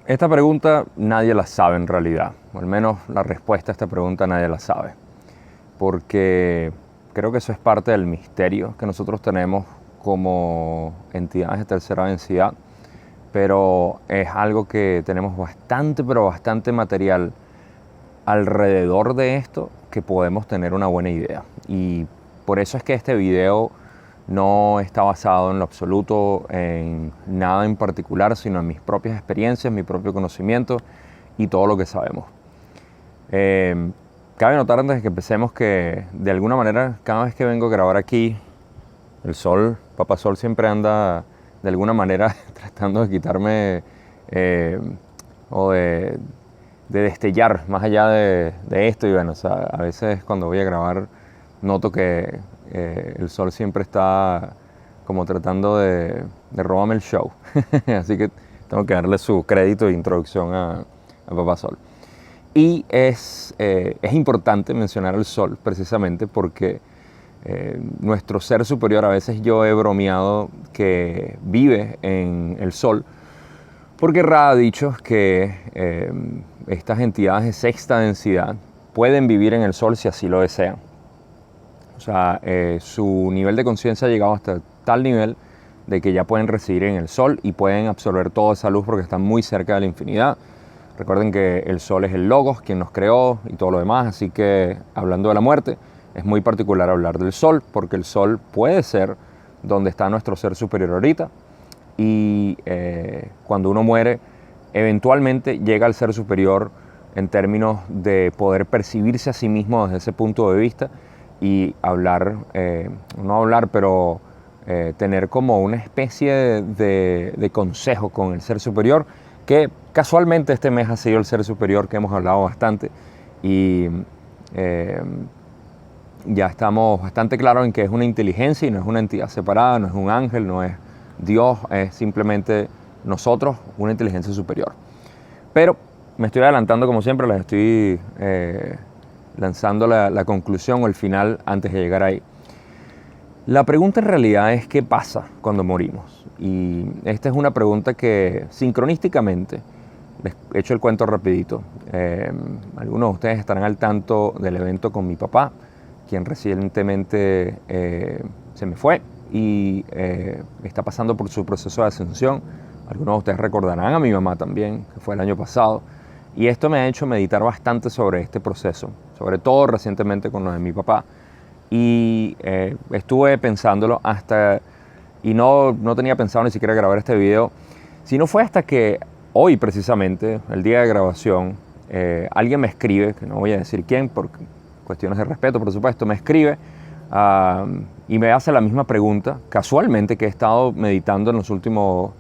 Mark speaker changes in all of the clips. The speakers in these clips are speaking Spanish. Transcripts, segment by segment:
Speaker 1: Esta pregunta nadie la sabe en realidad, o al menos la respuesta a esta pregunta nadie la sabe, porque creo que eso es parte del misterio que nosotros tenemos como entidades de tercera densidad, pero es algo que tenemos bastante, pero bastante material alrededor de esto que podemos tener una buena idea. Y por eso es que este video no está basado en lo absoluto en nada en particular, sino en mis propias experiencias, mi propio conocimiento y todo lo que sabemos. Cabe notar antes de que empecemos que de alguna manera cada vez que vengo a grabar aquí, el sol, Papá Sol siempre anda de alguna manera tratando de quitarme o de destellar más allá de esto. Y bueno, o sea, a veces cuando voy a grabar noto que el sol siempre está como tratando de robarme el show. Así que tengo que darle su crédito de introducción a Papá Sol. Y es importante mencionar al sol precisamente porque nuestro ser superior, a veces yo he bromeado que vive en el sol, porque Ra ha dicho que estas entidades de sexta densidad pueden vivir en el sol si así lo desean. O sea, su nivel de conciencia ha llegado hasta tal nivel de que ya pueden residir en el sol y pueden absorber toda esa luz porque están muy cerca de la infinidad. Recuerden que el sol es el Logos, quien nos creó y todo lo demás, así que hablando de la muerte, es muy particular hablar del sol, porque el sol puede ser donde está nuestro ser superior ahorita, y cuando uno muere, eventualmente llega al ser superior en términos de poder percibirse a sí mismo desde ese punto de vista y hablar, no hablar, pero tener como una especie de consejo con el ser superior, que casualmente este mes ha sido el ser superior que hemos hablado bastante, y ya estamos bastante claros en que es una inteligencia y no es una entidad separada, no es un ángel, no es Dios, es simplemente nosotros, una inteligencia superior. Pero me estoy adelantando como siempre, les estoy lanzando la conclusión o el final antes de llegar ahí. La pregunta en realidad es ¿qué pasa cuando morimos? Y esta es una pregunta que sincronísticamente, les echo el cuento rapidito, algunos de ustedes estarán al tanto del evento con mi papá, quien recientemente se me fue y está pasando por su proceso de ascensión. Algunos de ustedes recordarán a mi mamá también, que fue el año pasado. Y esto me ha hecho meditar bastante sobre este proceso, sobre todo recientemente con lo de mi papá. Y estuve pensándolo hasta, y no tenía pensado ni siquiera grabar este video, sino fue hasta que hoy precisamente, el día de grabación, alguien me escribe, que no voy a decir quién, por cuestiones de respeto, por supuesto, me escribe y me hace la misma pregunta, casualmente, que he estado meditando en los últimos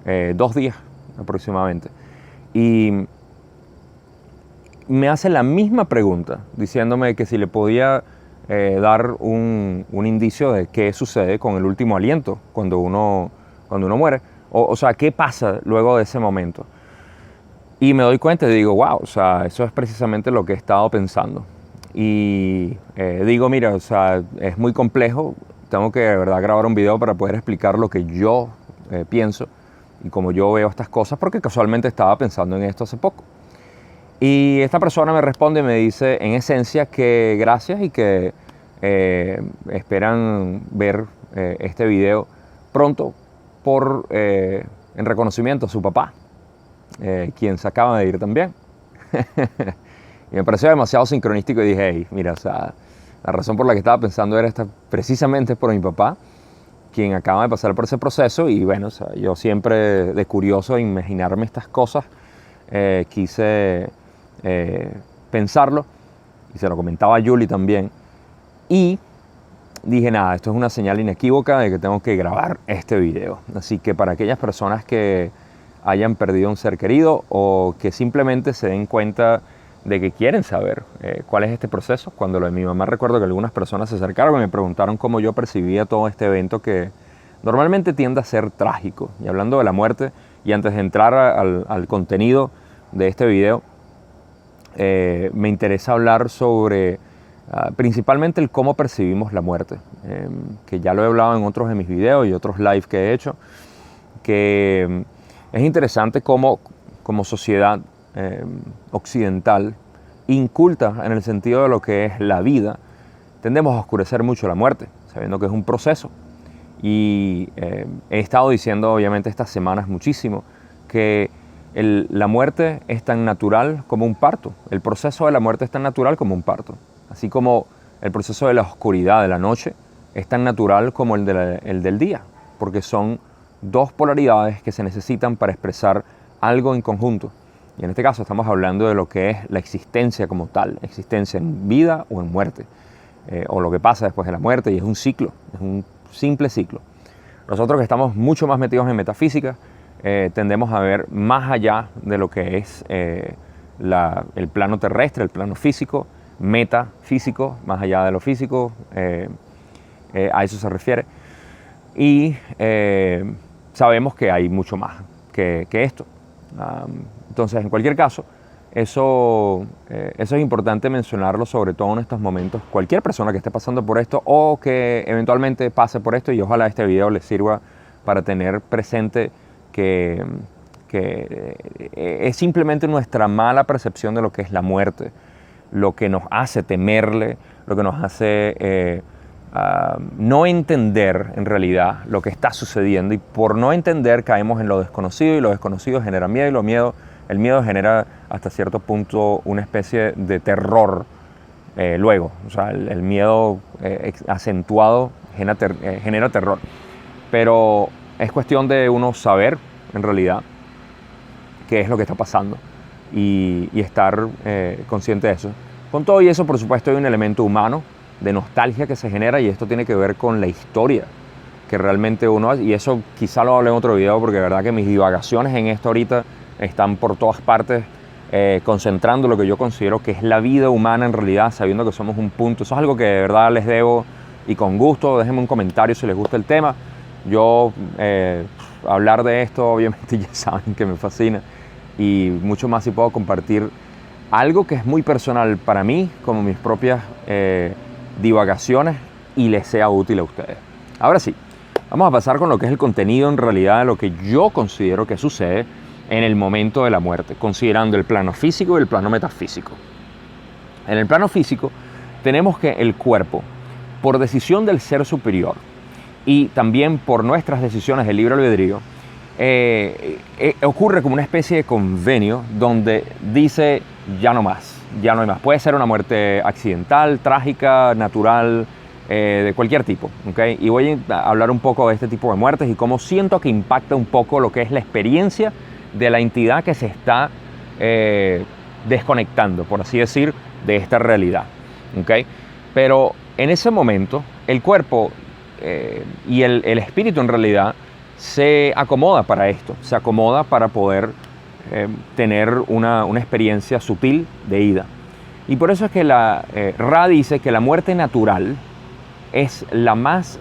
Speaker 1: 2 días aproximadamente. Y me hace la misma pregunta, diciéndome que si le podía dar un indicio de qué sucede con el último aliento cuando uno muere. O sea, ¿qué pasa luego de ese momento? Y me doy cuenta y digo, wow, o sea, eso es precisamente lo que he estado pensando. Y digo, mira, o sea, es muy complejo, tengo que de verdad grabar un video para poder explicar lo que yo pienso y cómo yo veo estas cosas, porque casualmente estaba pensando en esto hace poco. Y esta persona me responde y me dice, en esencia, que gracias y que esperan ver este video pronto en reconocimiento a su papá, quien se acaba de ir también. Y me pareció demasiado sincronístico y dije, hey, mira, o sea, la razón por la que estaba pensando era esta, precisamente por mi papá, quien acaba de pasar por ese proceso. Y bueno, o sea, yo siempre de curioso de imaginarme estas cosas, quise pensarlo, y se lo comentaba a Julie también, y dije, nada, esto es una señal inequívoca de que tengo que grabar este video. Así que para aquellas personas que hayan perdido un ser querido o que simplemente se den cuenta de que quieren saber cuál es este proceso, cuando lo de mi mamá, recuerdo que algunas personas se acercaron y me preguntaron cómo yo percibía todo este evento que normalmente tiende a ser trágico. Y hablando de la muerte, y antes de entrar al contenido de este video, me interesa hablar sobre principalmente el cómo percibimos la muerte, que ya lo he hablado en otros de mis videos y otros live que he hecho, que es interesante cómo como sociedad occidental, inculta en el sentido de lo que es la vida, tendemos a oscurecer mucho la muerte, sabiendo que es un proceso. Y he estado diciendo, obviamente, estas semanas muchísimo, que la muerte es tan natural como un parto. El proceso de la muerte es tan natural como un parto. Así como el proceso de la oscuridad de la noche es tan natural como el del día, porque son dos polaridades que se necesitan para expresar algo en conjunto. Y en este caso estamos hablando de lo que es la existencia como tal, existencia en vida o en muerte, o lo que pasa después de la muerte, y es un ciclo, es un simple ciclo. Nosotros que estamos mucho más metidos en metafísica, tendemos a ver más allá de lo que es el plano terrestre, el plano físico, metafísico, más allá de lo físico, a eso se refiere. Y sabemos que hay mucho más que esto. Entonces, en cualquier caso, eso es importante mencionarlo, sobre todo en estos momentos. Cualquier persona que esté pasando por esto o que eventualmente pase por esto, y ojalá este video les sirva para tener presente que es simplemente nuestra mala percepción de lo que es la muerte, lo que nos hace temerle, lo que nos hace no entender en realidad lo que está sucediendo, y por no entender caemos en lo desconocido, y lo desconocido genera miedo, y el miedo genera hasta cierto punto una especie de terror luego. O sea, el miedo acentuado genera terror. Pero es cuestión de uno saber en realidad qué es lo que está pasando y estar consciente de eso. Con todo y eso, por supuesto, hay un elemento humano de nostalgia que se genera, y esto tiene que ver con la historia que realmente uno hace, y eso quizá lo hablé en otro video, porque de verdad que mis divagaciones en esto ahorita están por todas partes, concentrando lo que yo considero que es la vida humana en realidad, sabiendo que somos un punto. Eso es algo que de verdad les debo, y con gusto déjenme un comentario si les gusta el tema. Yo hablar de esto obviamente ya saben que me fascina, y mucho más si puedo compartir algo que es muy personal para mí, como mis propias divagaciones, y les sea útil a ustedes. Ahora sí, vamos a pasar con lo que es el contenido en realidad de lo que yo considero que sucede en el momento de la muerte, considerando el plano físico y el plano metafísico. En el plano físico tenemos que el cuerpo, por decisión del ser superior y también por nuestras decisiones de libre albedrío, ocurre como una especie de convenio donde dice ya no más, ya no hay más. Puede ser una muerte accidental, trágica, natural, de cualquier tipo, ¿okay? Y voy a hablar un poco de este tipo de muertes y cómo siento que impacta un poco lo que es la experiencia de la entidad que se está desconectando, por así decir, de esta realidad, ¿okay? Pero en ese momento el cuerpo y el espíritu en realidad se acomoda para esto, se acomoda para poder tener una experiencia sutil de ida. Y por eso es que la Ra dice que la muerte natural es la más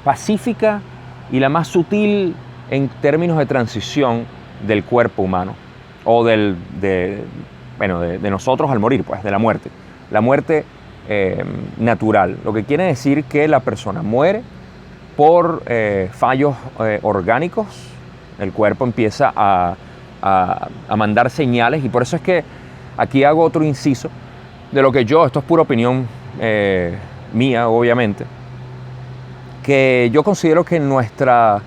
Speaker 1: pacífica y la más sutil en términos de transición del cuerpo humano, o de nosotros al morir, pues, de la muerte. La muerte natural, lo que quiere decir que la persona muere por fallos orgánicos. El cuerpo empieza a mandar señales, y por eso es que aquí hago otro inciso de lo que esto es pura opinión mía, obviamente, que yo considero que nuestra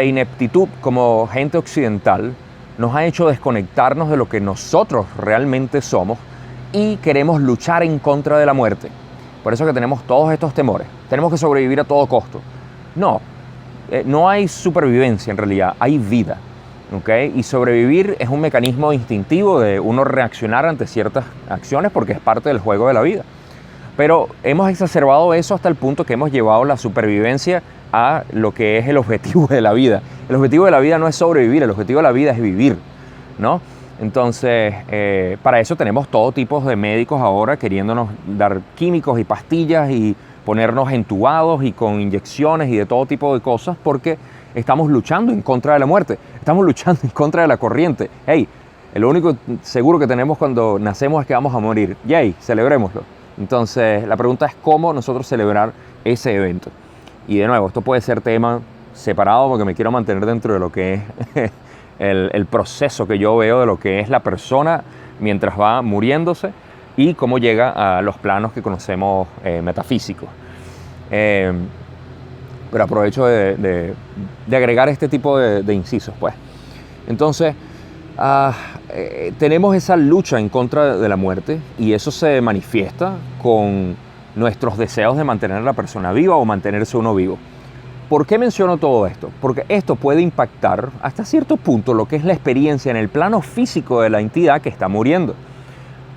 Speaker 1: ineptitud como gente occidental nos ha hecho desconectarnos de lo que nosotros realmente somos, y queremos luchar en contra de la muerte. Por eso que tenemos todos estos temores. Tenemos que sobrevivir a todo costo. No, no hay supervivencia en realidad, hay vida. ¿Okay? Y sobrevivir es un mecanismo instintivo de uno reaccionar ante ciertas acciones, porque es parte del juego de la vida. Pero hemos exacerbado eso hasta el punto que hemos llevado la supervivencia a lo que es el objetivo de la vida. El objetivo de la vida no es sobrevivir, el objetivo de la vida es vivir, ¿no? Entonces, para eso tenemos todo tipo de médicos ahora queriéndonos dar químicos y pastillas y ponernos entubados y con inyecciones y de todo tipo de cosas, porque estamos luchando en contra de la muerte, estamos luchando en contra de la corriente. Hey, lo único seguro que tenemos cuando nacemos es que vamos a morir. Yay, celebrémoslo. Entonces, la pregunta es cómo nosotros celebrar ese evento. Y de nuevo, esto puede ser tema separado, porque me quiero mantener dentro de lo que es el proceso que yo veo de lo que es la persona mientras va muriéndose y cómo llega a los planos que conocemos metafísicos. Pero aprovecho de agregar este tipo de incisos, pues. Entonces, tenemos esa lucha en contra de la muerte y eso se manifiesta con nuestros deseos de mantener a la persona viva o mantenerse uno vivo. ¿Por qué menciono todo esto? Porque esto puede impactar hasta cierto punto lo que es la experiencia en el plano físico de la entidad que está muriendo.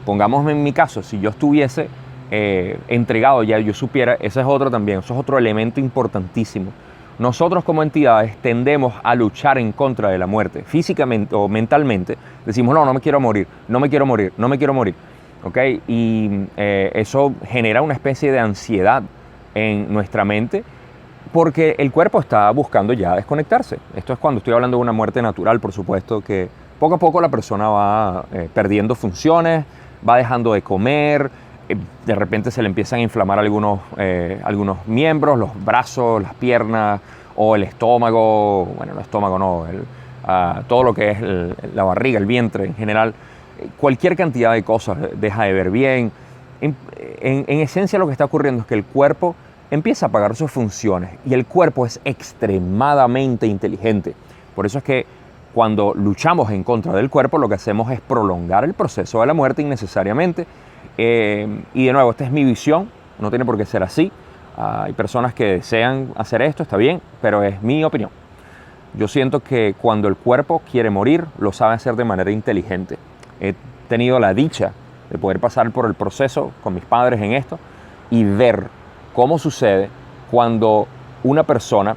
Speaker 1: Pongamos en mi caso, si yo estuviese entregado, ya yo supiera, ese es otro también, eso es otro elemento importantísimo. Nosotros como entidades tendemos a luchar en contra de la muerte, físicamente o mentalmente. Decimos, no me quiero morir, no me quiero morir, no me quiero morir. ¿Okay? Y eso genera una especie de ansiedad en nuestra mente porque el cuerpo está buscando ya desconectarse. Esto es cuando estoy hablando de una muerte natural, por supuesto, que poco a poco la persona va perdiendo funciones, va dejando de comer, de repente se le empiezan a inflamar algunos miembros, los brazos, las piernas o el estómago, bueno, el estómago no, todo lo que es la barriga, el vientre en general, cualquier cantidad de cosas, deja de ver bien. En esencia lo que está ocurriendo es que el cuerpo empieza a apagar sus funciones y el cuerpo es extremadamente inteligente. Por eso es que cuando luchamos en contra del cuerpo lo que hacemos es prolongar el proceso de la muerte innecesariamente. Y de nuevo, esta es mi visión, no tiene por qué ser así. Hay personas que desean hacer esto, está bien, pero es mi opinión. Yo siento que cuando el cuerpo quiere morir, lo sabe hacer de manera inteligente. He tenido la dicha de poder pasar por el proceso con mis padres en esto y ver cómo sucede cuando una persona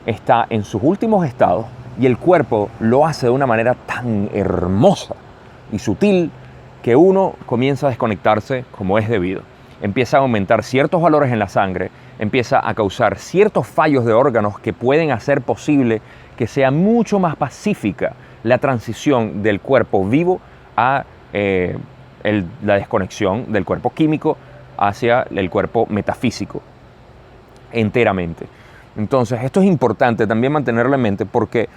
Speaker 1: está en sus últimos estados y el cuerpo lo hace de una manera tan hermosa y sutil que uno comienza a desconectarse como es debido. Empieza a aumentar ciertos valores en la sangre, empieza a causar ciertos fallos de órganos que pueden hacer posible que sea mucho más pacífica la transición del cuerpo vivo a la desconexión del cuerpo químico hacia el cuerpo metafísico enteramente. Entonces, esto es importante también mantenerlo en mente porque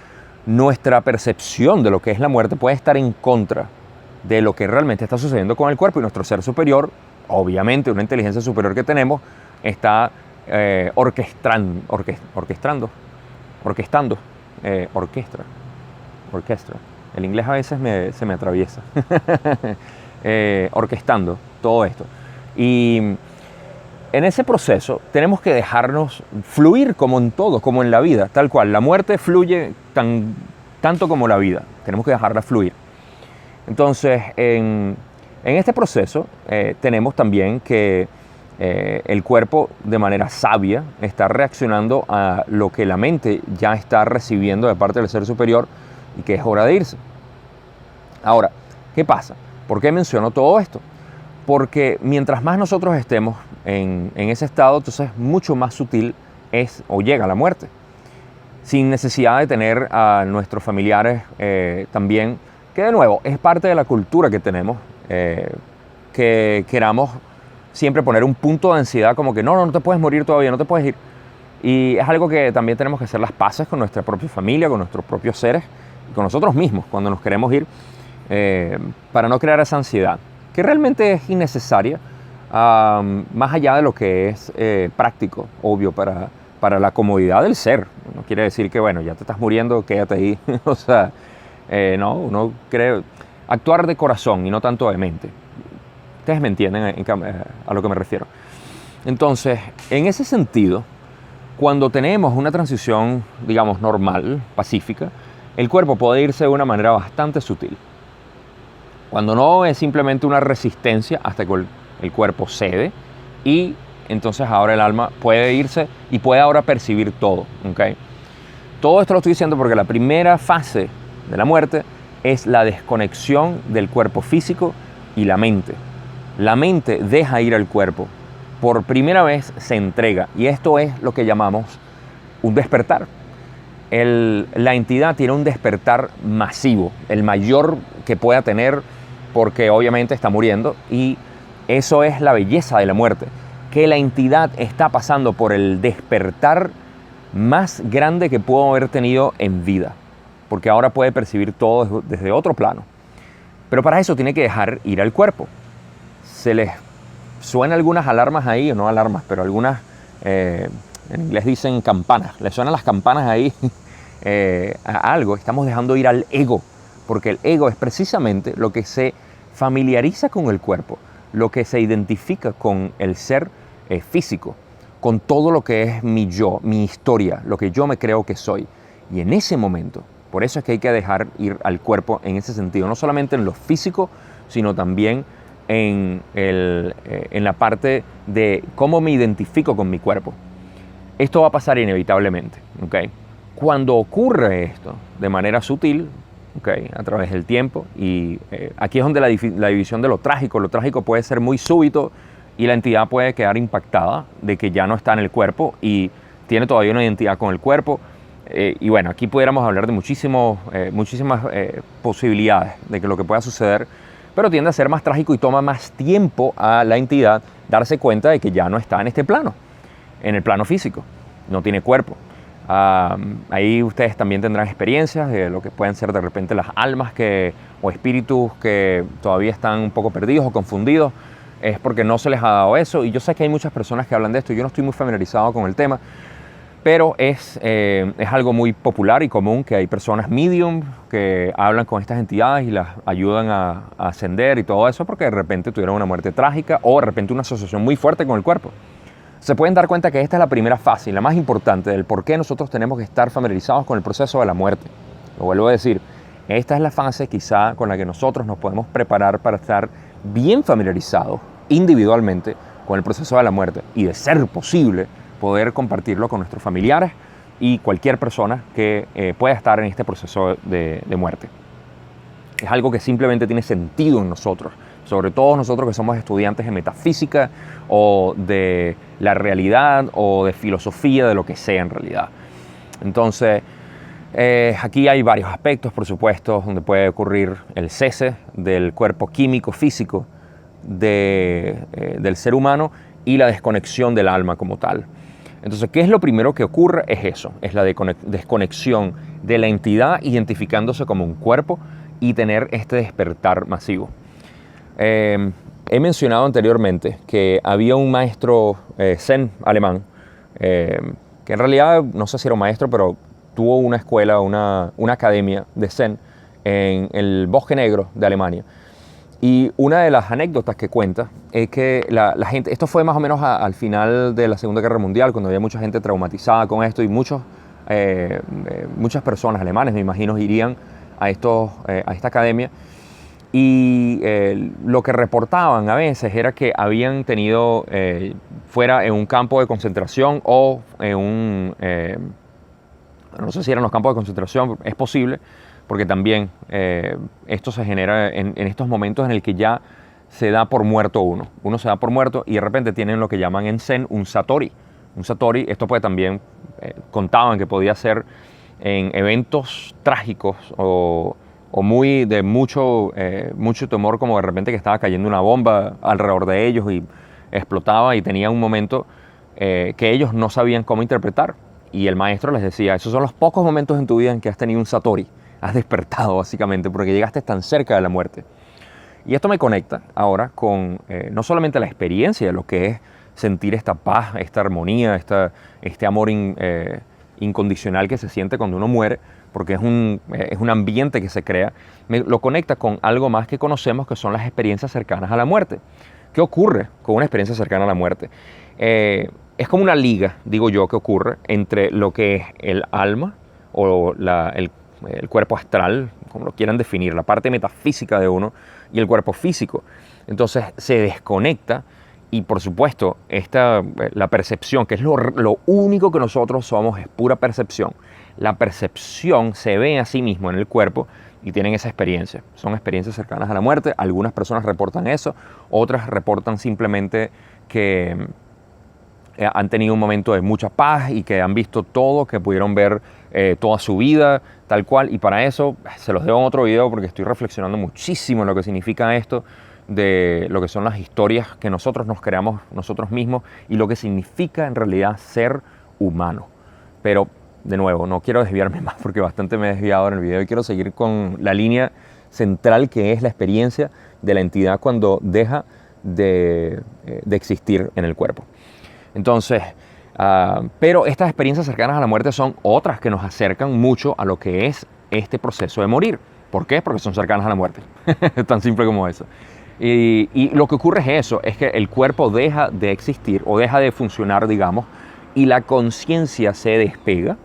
Speaker 1: nuestra percepción de lo que es la muerte puede estar en contra de lo que realmente está sucediendo con el cuerpo y nuestro ser superior, obviamente una inteligencia superior que tenemos, está orquestando. El inglés a veces se me atraviesa. Orquestando todo esto. Y en ese proceso tenemos que dejarnos fluir como en todo, como en la vida, tal cual. La muerte fluye tanto como la vida. Tenemos que dejarla fluir. Entonces, en este proceso tenemos también que el cuerpo de manera sabia está reaccionando a lo que la mente ya está recibiendo de parte del ser superior y que es hora de irse. Ahora, ¿qué pasa? ¿Por qué menciono todo esto? Porque mientras más nosotros estemos en ese estado, entonces mucho más sutil es o llega la muerte, sin necesidad de tener a nuestros familiares también, que de nuevo es parte de la cultura que tenemos, que queramos siempre poner un punto de ansiedad como que no te puedes morir todavía, no te puedes ir. Y es algo que también tenemos que hacer las paces con nuestra propia familia, con nuestros propios seres y con nosotros mismos cuando nos queremos ir, para no crear esa ansiedad, que realmente es innecesaria, más allá de lo que es práctico, obvio, para la comodidad del ser. No quiere decir que, bueno, ya te estás muriendo, quédate ahí. O sea, no, uno cree actuar de corazón y no tanto de mente. Ustedes me entienden a lo que me refiero. Entonces, en ese sentido, cuando tenemos una transición, digamos, normal, pacífica, el cuerpo puede irse de una manera bastante sutil. Cuando no es simplemente una resistencia hasta que el cuerpo cede y entonces ahora el alma puede irse y puede ahora percibir todo. ¿Okay? Todo esto lo estoy diciendo porque la primera fase de la muerte es la desconexión del cuerpo físico y la mente. La mente deja ir al cuerpo. Por primera vez se entrega y esto es lo que llamamos un despertar. La entidad tiene un despertar masivo, el mayor que pueda tener porque obviamente está muriendo y eso es la belleza de la muerte, que la entidad está pasando por el despertar más grande que pudo haber tenido en vida. porque ahora puede percibir todo desde otro plano. Pero para eso tiene que dejar ir al cuerpo. Se les suenan algunas alarmas ahí, o no alarmas, pero algunas, en inglés dicen campanas, les suenan las campanas ahí a algo. Estamos dejando ir al ego, porque el ego es precisamente lo que se familiariza con el cuerpo, lo que se identifica con el ser físico, con todo lo que es mi yo, mi historia, lo que yo me creo que soy. Y en ese momento, por eso es que hay que dejar ir al cuerpo en ese sentido, no solamente en lo físico, sino también en la parte de cómo me identifico con mi cuerpo. Esto va a pasar inevitablemente, ¿ok? Cuando ocurre esto de manera sutil, ¿okay?, a través del tiempo, y aquí es donde la división de lo trágico puede ser muy súbito y la entidad puede quedar impactada de que ya no está en el cuerpo y tiene todavía una identidad con el cuerpo. Y bueno, aquí pudiéramos hablar de muchísimas posibilidades de que lo que pueda suceder, pero tiende a ser más trágico y toma más tiempo a la entidad darse cuenta de que ya no está en este plano, en el plano físico, no tiene cuerpo. Ahí ustedes también tendrán experiencias de lo que pueden ser de repente las almas o espíritus que todavía están un poco perdidos o confundidos. Es porque no se les ha dado eso, y yo sé que hay muchas personas que hablan de esto. Yo no estoy muy familiarizado con el tema, pero es algo muy popular y común que hay personas medium que hablan con estas entidades y las ayudan a ascender y todo eso porque de repente tuvieron una muerte trágica o de repente una asociación muy fuerte con el cuerpo. Se pueden dar cuenta que esta es la primera fase y la más importante del por qué nosotros tenemos que estar familiarizados con el proceso de la muerte. Lo vuelvo a decir, esta es la fase quizá con la que nosotros nos podemos preparar para estar bien familiarizados individualmente con el proceso de la muerte y, de ser posible, poder compartirlo con nuestros familiares y cualquier persona que pueda estar en este proceso de muerte. Es algo que simplemente tiene sentido en nosotros, sobre todo nosotros que somos estudiantes de metafísica o de la realidad o de filosofía, de lo que sea en realidad. Entonces, aquí hay varios aspectos, por supuesto, donde puede ocurrir el cese del cuerpo químico físico del ser humano y la desconexión del alma como tal. Entonces, ¿qué es lo primero que ocurre? Es eso, es la desconexión de la entidad identificándose como un cuerpo y tener este despertar masivo. He mencionado anteriormente que había un maestro zen alemán, que en realidad no sé si era un maestro, pero tuvo una escuela, una academia de zen en el Bosque Negro de Alemania. Y una de las anécdotas que cuenta es que la gente, esto fue más o menos al final de la Segunda Guerra Mundial, cuando había mucha gente traumatizada con esto y muchas personas alemanes, me imagino, irían a esta academia. Y lo que reportaban a veces era que habían tenido, fuera en un campo de concentración o en no sé si eran los campos de concentración, es posible, porque también esto se genera en estos momentos en el que ya se da por muerto uno. Uno se da por muerto y de repente tienen lo que llaman en Zen un Satori. Un Satori, esto puede también, contaban que podía ser en eventos trágicos o muy de mucho temor, como de repente que estaba cayendo una bomba alrededor de ellos y explotaba y tenía un momento que ellos no sabían cómo interpretar. Y el maestro les decía, esos son los pocos momentos en tu vida en que has tenido un Satori. Has despertado básicamente porque llegaste tan cerca de la muerte. Y esto me conecta ahora con no solamente la experiencia de lo que es sentir esta paz, esta armonía, este amor incondicional que se siente cuando uno muere, porque es un ambiente que se crea, lo conecta con algo más que conocemos, que son las experiencias cercanas a la muerte. ¿Qué ocurre con una experiencia cercana a la muerte? Es como una liga, digo yo, que ocurre entre lo que es el alma o el cuerpo astral, como lo quieran definir, la parte metafísica de uno y el cuerpo físico. Entonces se desconecta y, por supuesto, la percepción, que es lo único que nosotros somos, es pura percepción. La percepción se ve a sí mismo en el cuerpo y tienen esa experiencia. Son experiencias cercanas a la muerte. Algunas personas reportan eso, otras reportan simplemente que han tenido un momento de mucha paz y que han visto todo, que pudieron ver toda su vida, tal cual. Y para eso se los dejo en otro video porque estoy reflexionando muchísimo en lo que significa esto, de lo que son las historias que nosotros nos creamos nosotros mismos y lo que significa en realidad ser humano. Pero de nuevo, no quiero desviarme más porque bastante me he desviado en el video y quiero seguir con la línea central que es la experiencia de la entidad cuando deja de existir en el cuerpo. Entonces, pero estas experiencias cercanas a la muerte son otras que nos acercan mucho a lo que es este proceso de morir. ¿Por qué? Porque son cercanas a la muerte. Es tan simple como eso. Y lo que ocurre es eso, es que el cuerpo deja de existir o deja de funcionar, digamos, y la conciencia se despega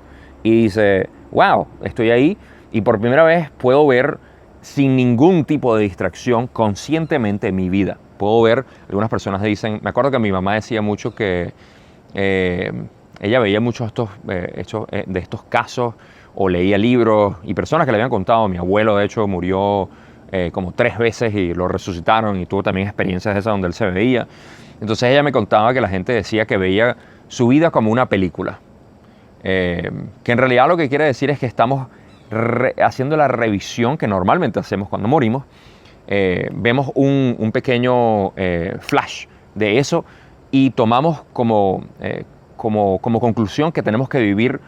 Speaker 1: y dice, wow, estoy ahí y por primera vez puedo ver sin ningún tipo de distracción conscientemente mi vida. Puedo ver, algunas personas dicen, me acuerdo que mi mamá decía mucho que ella veía muchos de estos casos o leía libros y personas que le habían contado. Mi abuelo, de hecho, murió como 3 veces y lo resucitaron y tuvo también experiencias de esas donde él se veía. Entonces ella me contaba que la gente decía que veía su vida como una película. Que en realidad lo que quiere decir es que estamos haciendo la revisión que normalmente hacemos cuando morimos. Vemos un pequeño flash de eso y tomamos como conclusión que tenemos que vivir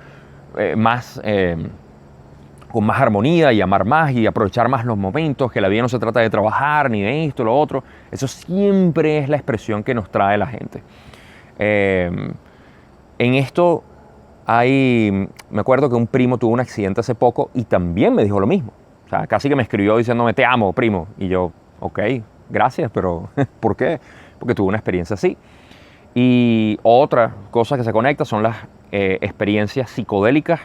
Speaker 1: con más armonía y amar más y aprovechar más los momentos, que la vida no se trata de trabajar ni de esto, lo otro. Eso siempre es la expresión que nos trae la gente. En esto me acuerdo que un primo tuvo un accidente hace poco y también me dijo lo mismo. O sea, casi que me escribió diciéndome, te amo, primo. Y yo, ok, gracias, pero ¿por qué? Porque tuve una experiencia así. Y otra cosa que se conecta son las experiencias psicodélicas,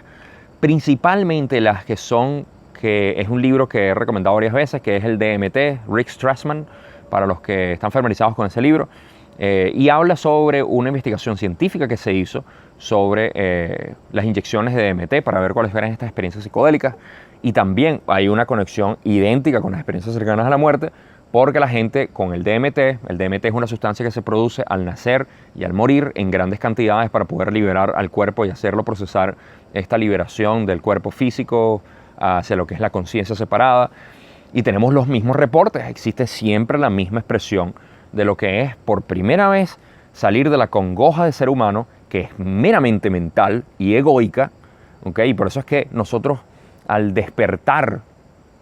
Speaker 1: principalmente las que es un libro que he recomendado varias veces, que es el DMT, Rick Strassman, para los que están familiarizados con ese libro. Y habla sobre una investigación científica que se hizo sobre las inyecciones de DMT para ver cuáles eran estas experiencias psicodélicas. Y también hay una conexión idéntica con las experiencias cercanas a la muerte, porque la gente con el DMT es una sustancia que se produce al nacer y al morir en grandes cantidades para poder liberar al cuerpo y hacerlo procesar esta liberación del cuerpo físico hacia lo que es la conciencia separada. Y tenemos los mismos reportes, existe siempre la misma expresión de lo que es por primera vez salir de la congoja de ser humano, que es meramente mental y egoica, ¿okay? Y por eso es que nosotros al despertar,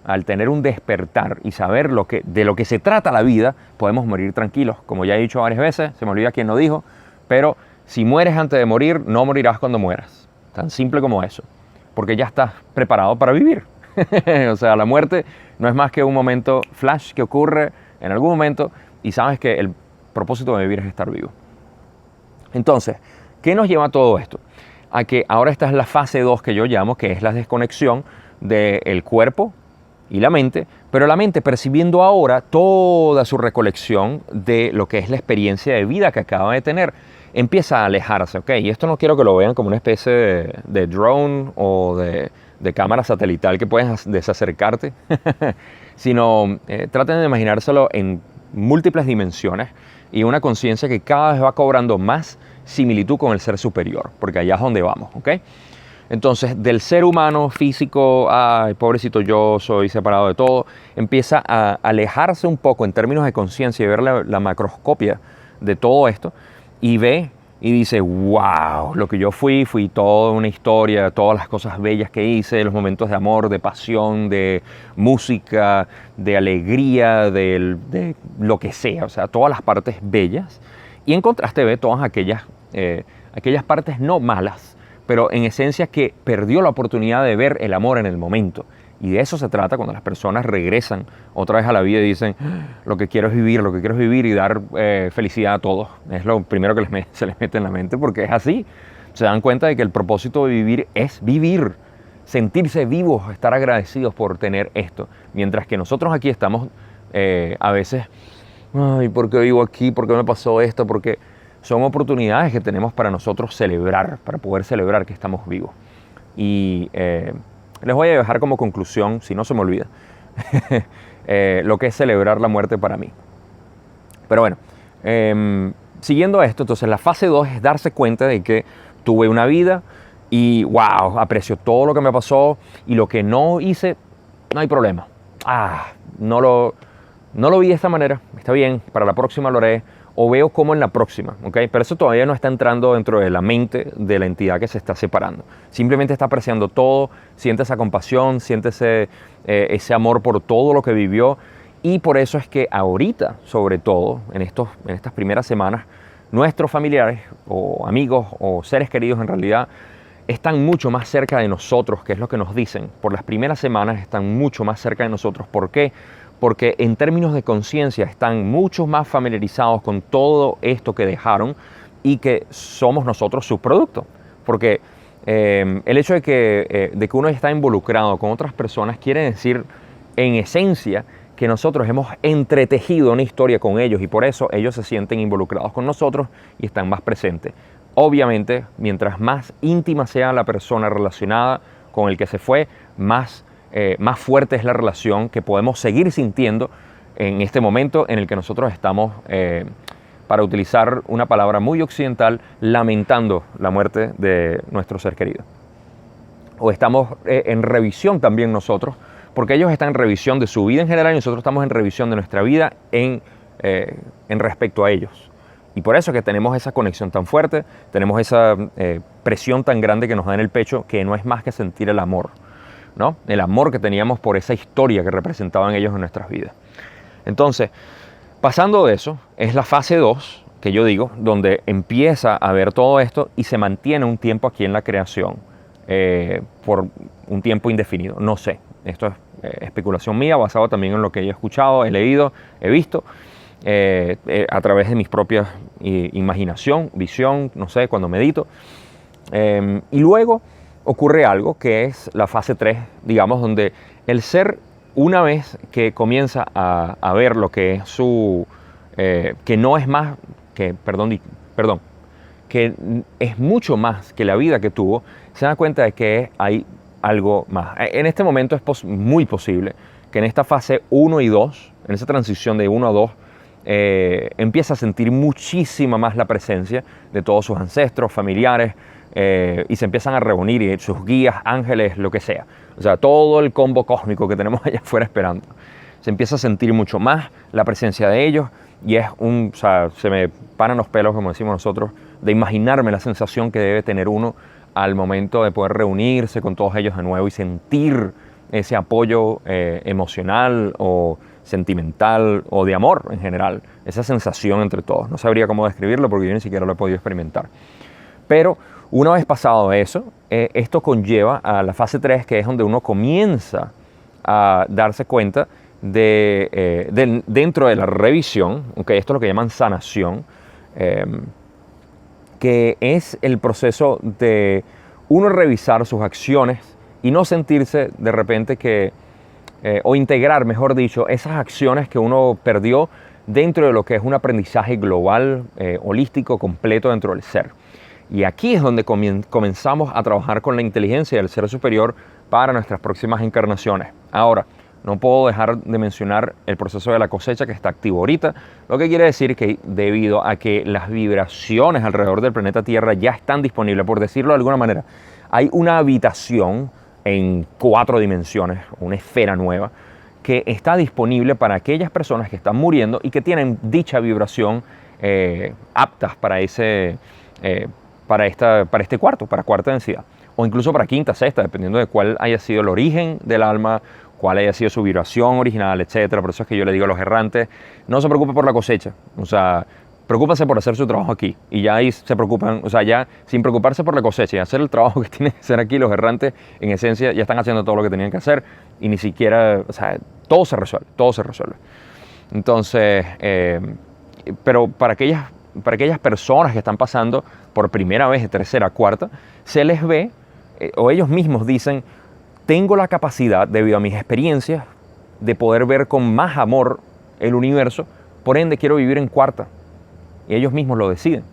Speaker 1: al tener un despertar y saber de lo que se trata la vida, podemos morir tranquilos. Como ya he dicho varias veces, se me olvida quién lo dijo, pero si mueres antes de morir, no morirás cuando mueras. Tan simple como eso, porque ya estás preparado para vivir. O sea, la muerte no es más que un momento flash que ocurre en algún momento y sabes que el propósito de vivir es estar vivo. Entonces, ¿qué nos lleva a todo esto? A que ahora esta es la fase 2 que yo llamo, que es la desconexión del cuerpo y la mente, pero la mente percibiendo ahora toda su recolección de lo que es la experiencia de vida que acaba de tener, empieza a alejarse, ¿ok? Y esto no quiero que lo vean como una especie de drone o de cámara satelital que puedes desacercarte, sino traten de imaginárselo en múltiples dimensiones y una conciencia que cada vez va cobrando más similitud con el ser superior, porque allá es donde vamos, ¿ok? Entonces, del ser humano físico, ay, pobrecito yo, soy separado de todo, empieza a alejarse un poco en términos de conciencia y ver la macroscopia de todo esto y ve y dice, wow, lo que yo fui toda una historia, todas las cosas bellas que hice, los momentos de amor, de pasión, de música, de alegría, de lo que sea, o sea, todas las partes bellas. Y en contraste ve todas aquellas partes no malas, pero en esencia que perdió la oportunidad de ver el amor en el momento. Y de eso se trata cuando las personas regresan otra vez a la vida y dicen, lo que quiero es vivir y dar felicidad a todos. Es lo primero que se les mete en la mente, porque es así. Se dan cuenta de que el propósito de vivir es vivir, sentirse vivos, estar agradecidos por tener esto. Mientras que nosotros aquí estamos a veces, ay, ¿por qué vivo aquí? ¿Por qué me pasó esto? Porque son oportunidades que tenemos para nosotros celebrar, para poder celebrar que estamos vivos. Y les voy a dejar como conclusión, si no se me olvida, lo que es celebrar la muerte para mí. Pero bueno, siguiendo esto, entonces la fase 2 es darse cuenta de que tuve una vida y wow, aprecio todo lo que me pasó y lo que no hice, no hay problema. No lo vi de esta manera, está bien, para la próxima lo haré. o veo cómo en la próxima, ¿ok? Pero eso todavía no está entrando dentro de la mente de la entidad que se está separando. Simplemente está apreciando todo, siente esa compasión, siente ese amor por todo lo que vivió, y por eso es que ahorita, sobre todo, en estas primeras semanas, nuestros familiares o amigos o seres queridos en realidad están mucho más cerca de nosotros, que es lo que nos dicen. Por las primeras semanas están mucho más cerca de nosotros. ¿Por qué? Porque en términos de conciencia están mucho más familiarizados con todo esto que dejaron y que somos nosotros su producto. Porque el hecho de que uno está involucrado con otras personas quiere decir, en esencia, que nosotros hemos entretejido una historia con ellos, y por eso ellos se sienten involucrados con nosotros y están más presentes. Obviamente, mientras más íntima sea la persona relacionada con el que se fue, más fuerte es la relación que podemos seguir sintiendo en este momento en el que nosotros estamos, para utilizar una palabra muy occidental, lamentando la muerte de nuestro ser querido. O estamos en revisión también nosotros, porque ellos están en revisión de su vida en general y nosotros estamos en revisión de nuestra vida en respecto a ellos. Y por eso que tenemos esa conexión tan fuerte, tenemos esa presión tan grande que nos da en el pecho, que no es más que sentir el amor, ¿no? El amor que teníamos por esa historia que representaban ellos en nuestras vidas. Entonces, pasando de eso, es la fase 2, que yo digo, donde empieza a ver todo esto y se mantiene un tiempo aquí en la creación, por un tiempo indefinido. No sé, esto es especulación mía, basado también en lo que he escuchado, he leído, he visto, a través de mis propias imaginación, visión, no sé, cuando medito. Y luego ocurre algo que es la fase 3, digamos, donde el ser, una vez que comienza a ver lo que es que no es más que, que es mucho más que la vida que tuvo, se da cuenta de que hay algo más. En este momento es muy posible que en esta fase 1 y 2, en esa transición de 1 a 2, empieza a sentir muchísima más la presencia de todos sus ancestros, familiares, y se empiezan a reunir, y sus guías, ángeles, lo que sea. O sea, todo el combo cósmico que tenemos allá afuera esperando. Se empieza a sentir mucho más la presencia de ellos, y o sea, se me paran los pelos, como decimos nosotros, de imaginarme la sensación que debe tener uno al momento de poder reunirse con todos ellos de nuevo y sentir ese apoyo emocional o sentimental o de amor en general, esa sensación entre todos. No sabría cómo describirlo porque yo ni siquiera lo he podido experimentar. Pero una vez pasado eso, esto conlleva a la fase 3, que es donde uno comienza a darse cuenta dentro de la revisión, aunque esto es lo que llaman sanación, que es el proceso de uno revisar sus acciones y no sentirse de repente o integrar, mejor dicho, esas acciones que uno perdió dentro de lo que es un aprendizaje global, holístico, completo dentro del ser. Y aquí es donde comenzamos a trabajar con la inteligencia del ser superior para nuestras próximas encarnaciones. Ahora, no puedo dejar de mencionar el proceso de la cosecha que está activo ahorita, lo que quiere decir que debido a que las vibraciones alrededor del planeta Tierra ya están disponibles, por decirlo de alguna manera, hay una habitación en 4 dimensiones, una esfera nueva, que está disponible para aquellas personas que están muriendo y que tienen dicha vibración aptas para este cuarto, para cuarta densidad, o incluso para quinta, sexta, dependiendo de cuál haya sido el origen del alma, cuál haya sido su vibración original, etcétera. Por eso es que yo le digo a los errantes, no se preocupe por la cosecha, o sea, preocúpese por hacer su trabajo aquí, y ya ahí se preocupan, o sea, ya sin preocuparse por la cosecha y hacer el trabajo que tienen que hacer aquí, los errantes, en esencia, ya están haciendo todo lo que tenían que hacer, y ni siquiera, o sea, todo se resuelve. Entonces, pero para aquellas personas que están pasando por primera vez de tercera a cuarta, se les ve, o ellos mismos dicen, tengo la capacidad, debido a mis experiencias, de poder ver con más amor el universo, por ende quiero vivir en cuarta. Y ellos mismos lo deciden.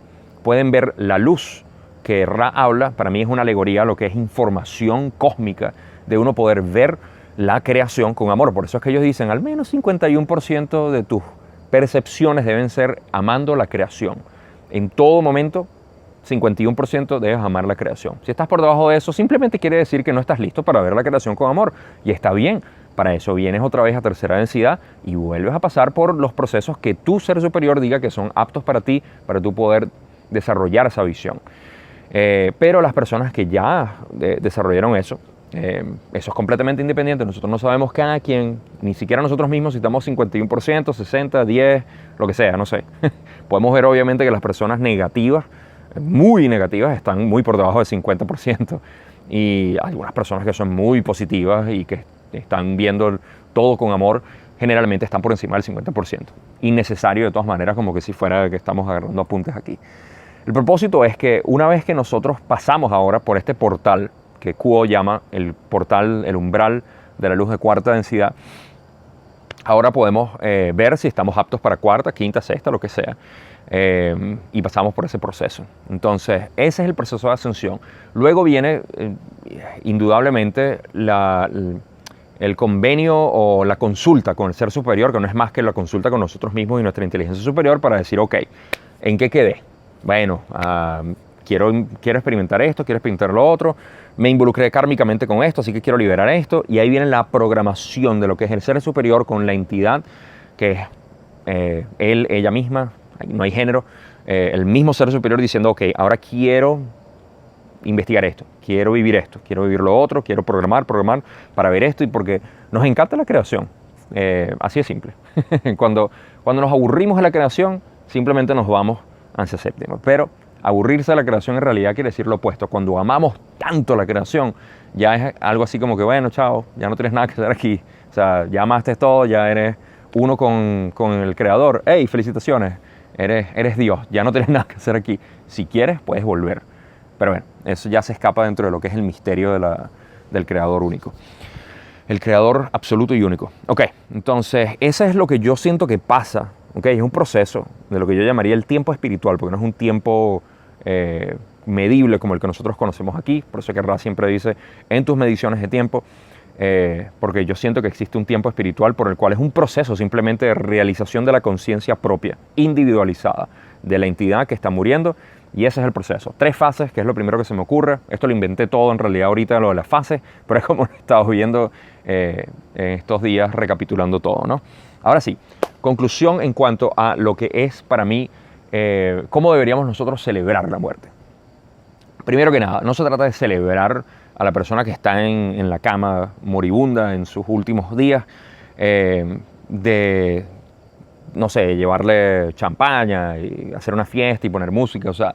Speaker 1: Pueden ver la luz que Ra habla, para mí es una alegoría a lo que es información cósmica, de uno poder ver la creación con amor. Por eso es que ellos dicen, al menos 51% de tus percepciones deben ser amando la creación. En todo momento, 51% debes amar la creación. Si estás por debajo de eso, simplemente quiere decir que no estás listo para ver la creación con amor. Y está bien, Para eso vienes otra vez a tercera densidad y vuelves a pasar por los procesos que tu ser superior diga que son aptos para ti, para tú poder desarrollar esa visión. Pero las personas que ya desarrollaron eso es completamente independiente. Nosotros no sabemos cada quien, ni siquiera nosotros mismos, si estamos 51%, 60, 10, lo que sea, no sé. Podemos ver obviamente que las personas negativas, muy negativas, están muy por debajo del 50%. Y algunas personas que son muy positivas y que están viendo todo con amor, generalmente están por encima del 50%. Innecesario de todas maneras, como que si fuera que estamos agarrando apuntes aquí. El propósito es que una vez que nosotros pasamos ahora por este portal, que Kuo llama el portal, el umbral de la luz de cuarta densidad, ahora podemos ver si estamos aptos para cuarta, quinta, sexta, lo que sea, y pasamos por ese proceso. Entonces, ese es el proceso de ascensión. Luego viene, indudablemente, el convenio o la consulta con el ser superior, que no es más que la consulta con nosotros mismos y nuestra inteligencia superior para decir, ok, ¿en qué quedé? Bueno, quiero experimentar esto, quiero experimentar lo otro, me involucré kármicamente con esto, así que quiero liberar esto, y ahí viene la programación de lo que es el ser superior con la entidad, que es él, ella misma, no hay género, el mismo ser superior diciendo, ok, ahora quiero investigar esto, quiero vivir lo otro, quiero programar para ver esto, y porque nos encanta la creación, así de simple. Cuando nos aburrimos de la creación, simplemente nos vamos hacia séptima, pero aburrirse de la creación en realidad quiere decir lo opuesto. Cuando amamos tanto la creación, ya es algo así como que, bueno, chao, ya no tienes nada que hacer aquí. O sea, ya amaste todo, ya eres uno con el creador. ¡Hey, felicitaciones! Eres Dios, ya no tienes nada que hacer aquí. Si quieres, puedes volver. Pero bueno, eso ya se escapa dentro de lo que es el misterio del creador único. El creador absoluto y único. Ok, entonces, eso es lo que yo siento que pasa. Okay, es un proceso de lo que yo llamaría el tiempo espiritual, porque no es un tiempo medible como el que nosotros conocemos aquí. Por eso que Ra siempre dice, en tus mediciones de tiempo, porque yo siento que existe un tiempo espiritual por el cual es un proceso simplemente de realización de la conciencia propia, individualizada, de la entidad que está muriendo, y ese es el proceso. 3 fases, que es lo primero que se me ocurre. Esto lo inventé todo en realidad ahorita, lo de las fases, pero es como lo he estado viendo en estos días, recapitulando todo, ¿no? Ahora sí, conclusión en cuanto a lo que es para mí, cómo deberíamos nosotros celebrar la muerte. Primero que nada, no se trata de celebrar a la persona que está en la cama moribunda en sus últimos días, de, no sé, llevarle champaña y hacer una fiesta y poner música. O sea,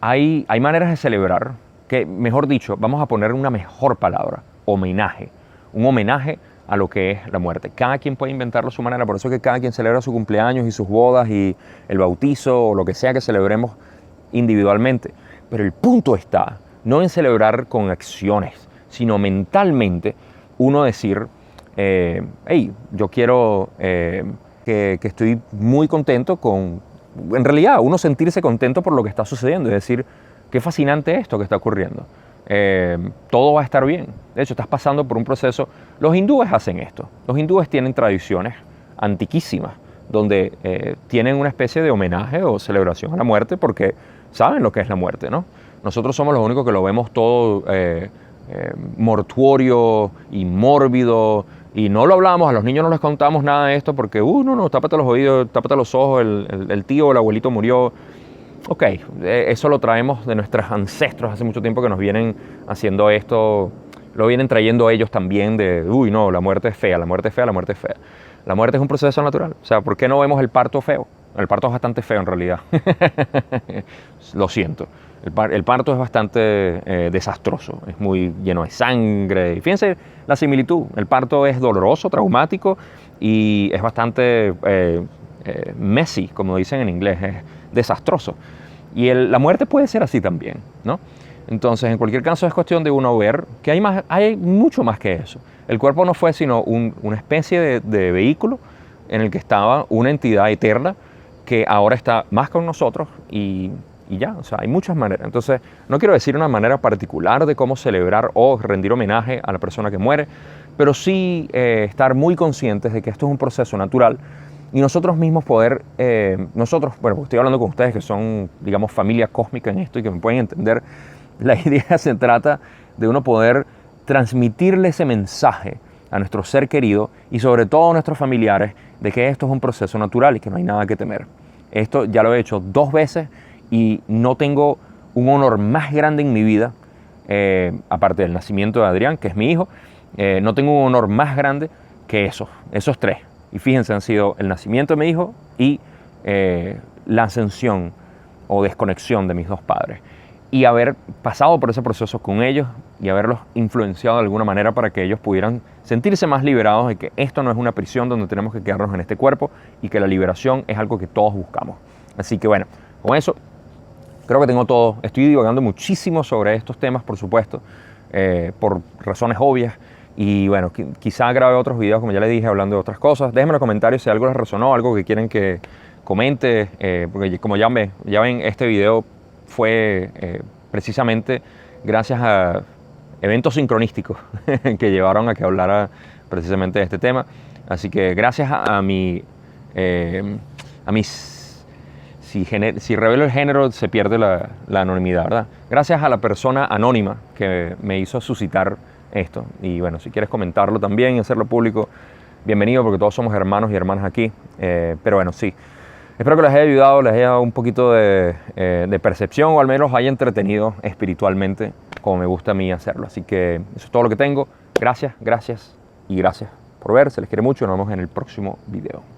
Speaker 1: hay maneras de celebrar que, mejor dicho, vamos a poner una mejor palabra, homenaje. Un homenaje a lo que es la muerte. Cada quien puede inventarlo a su manera, por eso es que cada quien celebra su cumpleaños y sus bodas y el bautizo o lo que sea que celebremos individualmente. Pero el punto está no en celebrar con acciones, sino mentalmente uno decir, hey, yo quiero que estoy muy contento con, en realidad uno sentirse contento por lo que está sucediendo, es decir, qué fascinante esto que está ocurriendo. Todo va a estar bien. De hecho, estás pasando por un proceso. Los hindúes hacen esto. Los hindúes tienen tradiciones antiquísimas donde tienen una especie de homenaje o celebración a la muerte porque saben lo que es la muerte, ¿no? Nosotros somos los únicos que lo vemos todo mortuorio y mórbido, y no lo hablamos, a los niños no les contamos nada de esto porque, no, tápate los oídos, tápate los ojos, el tío o el abuelito murió. Ok, eso lo traemos de nuestros ancestros hace mucho tiempo que nos vienen haciendo esto, lo vienen trayendo ellos también de, no, la muerte es fea, la muerte es fea, la muerte es fea. La muerte es un proceso natural. O sea, ¿por qué no vemos el parto feo? El parto es bastante feo en realidad. Lo siento. El parto es bastante desastroso, es muy lleno de sangre. Y fíjense la similitud, el parto es doloroso, traumático y es bastante messy, como dicen en inglés, es desastroso. Y la muerte puede ser así también, ¿no? Entonces, en cualquier caso, es cuestión de uno ver que hay mucho más que eso. El cuerpo no fue sino una especie de vehículo en el que estaba una entidad eterna que ahora está más con nosotros y ya, o sea, hay muchas maneras. Entonces, no quiero decir una manera particular de cómo celebrar o rendir homenaje a la persona que muere, pero sí estar muy conscientes de que esto es un proceso natural y nosotros mismos poder, bueno, estoy hablando con ustedes que son, digamos, familia cósmica en esto y que me pueden entender, la idea se trata de uno poder transmitirle ese mensaje a nuestro ser querido y sobre todo a nuestros familiares de que esto es un proceso natural y que no hay nada que temer. Esto ya lo he hecho 2 veces y no tengo un honor más grande en mi vida, aparte del nacimiento de Adrián, que es mi hijo, no tengo un honor más grande que esos 3. Y fíjense, han sido el nacimiento de mi hijo y la ascensión o desconexión de mis 2 padres. Y haber pasado por ese proceso con ellos y haberlos influenciado de alguna manera para que ellos pudieran sentirse más liberados de que esto no es una prisión donde tenemos que quedarnos en este cuerpo y que la liberación es algo que todos buscamos. Así que bueno, con eso creo que tengo todo. Estoy divagando muchísimo sobre estos temas, por supuesto, por razones obvias. Y bueno, quizá grabe otros videos, como ya les dije, hablando de otras cosas. Déjenme en los comentarios si algo les resonó, algo que quieren que comente, porque como ya ven, este video fue precisamente gracias a eventos sincronísticos que llevaron a que hablara precisamente de este tema. Así que gracias a mis si revelo el género se pierde la anonimidad, ¿verdad? Gracias a la persona anónima que me hizo suscitar esto. Y bueno, si quieres comentarlo también y hacerlo público, bienvenido, porque todos somos hermanos y hermanas aquí. Pero bueno, sí. Espero que les haya ayudado, les haya dado un poquito de percepción o al menos los haya entretenido espiritualmente como me gusta a mí hacerlo. Así que eso es todo lo que tengo. Gracias, gracias y gracias por ver. Se les quiere mucho. Nos vemos en el próximo video.